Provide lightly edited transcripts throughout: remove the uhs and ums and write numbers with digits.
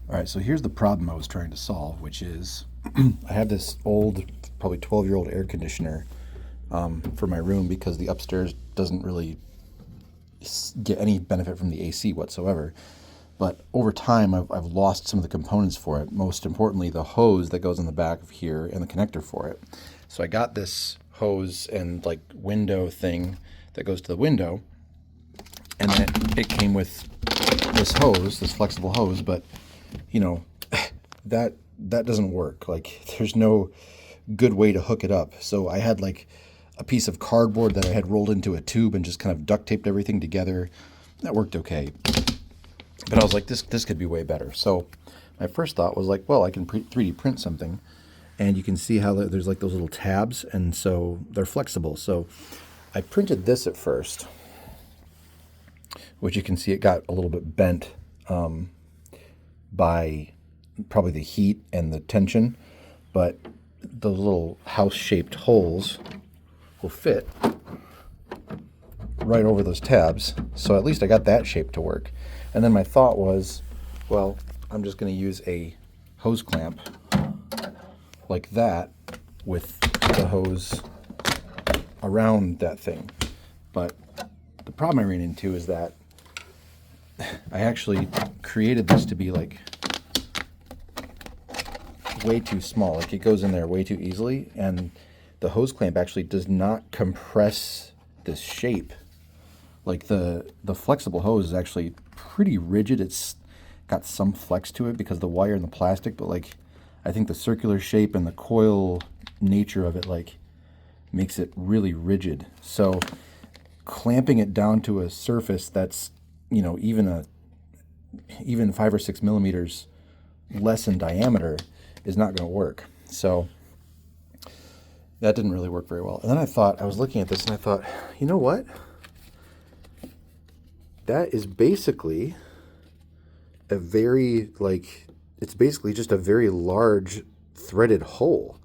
All right, so here's the problem I was trying to solve, which is I have this old, probably 12-year-old air conditioner for my room because the upstairs doesn't really get any benefit from the AC whatsoever. But over time, I've lost some of the components for it. Most importantly, the hose that goes in the back of here and the connector for it. So I got this hose and like window thing that goes to the window, and then it came with this hose, this flexible hose, but you know, that doesn't work. Like there's no good way to hook it up. So I had like a piece of cardboard that I had rolled into a tube and just kind of duct taped everything together. That worked okay. But I was like, this could be way better. So my first thought was like, well, I can 3D print something, and you can see how there's like those little tabs, and so they're flexible. So I printed this at first, which you can see it got a little bit bent by probably the heat and the tension, but those little house-shaped holes will fit right over those tabs. So at least I got that shape to work. And then my thought was, well, I'm just going to use a hose clamp like that with the hose around that thing. But the problem I ran into is that I actually created this to be like way too small. Like it goes in there way too easily, and the hose clamp actually does not compress this shape. Like the flexible hose is actually pretty rigid. It's got some flex to it because of the wire and the plastic, but like I think the circular shape and the coil nature of it like makes it really rigid. So clamping it down to a surface that's, you know, even 5 or 6 millimeters less in diameter is not going to work. So that didn't really work very well. And then I was looking at this and I thought, you know what? That is basically it's basically just a very large threaded hole.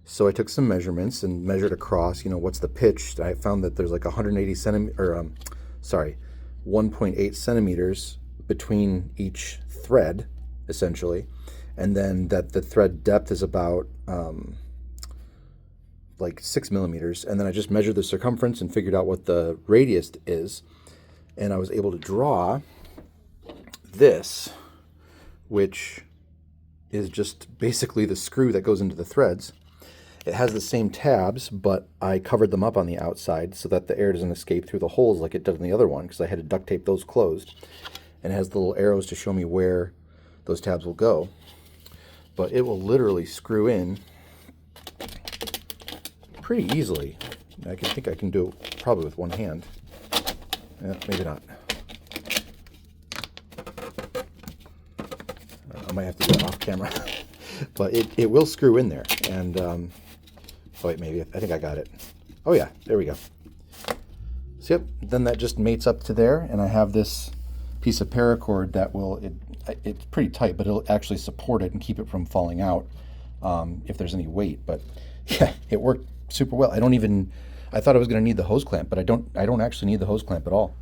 So I took some measurements and measured across, you know, what's the pitch. I found that there's like 1.8 centimeters between each thread, essentially. And then that the thread depth is about like 6 millimeters. And then I just measured the circumference and figured out what the radius is. And I was able to draw this, which is just basically the screw that goes into the threads. It has the same tabs, but I covered them up on the outside so that the air doesn't escape through the holes like it did in the other one, because I had to duct tape those closed. And it has the little arrows to show me where those tabs will go. But it will literally screw in pretty easily. I think I can do it probably with one hand. Maybe not. I might have to do it off camera. But it will screw in there. And, oh wait, maybe. I think I got it. Oh yeah, there we go. So yep, then that just mates up to there, and I have this piece of paracord that it's pretty tight, but it'll actually support it and keep it from falling out if there's any weight. But yeah, it worked super well. I thought I was going to need the hose clamp, but I don't actually need the hose clamp at all.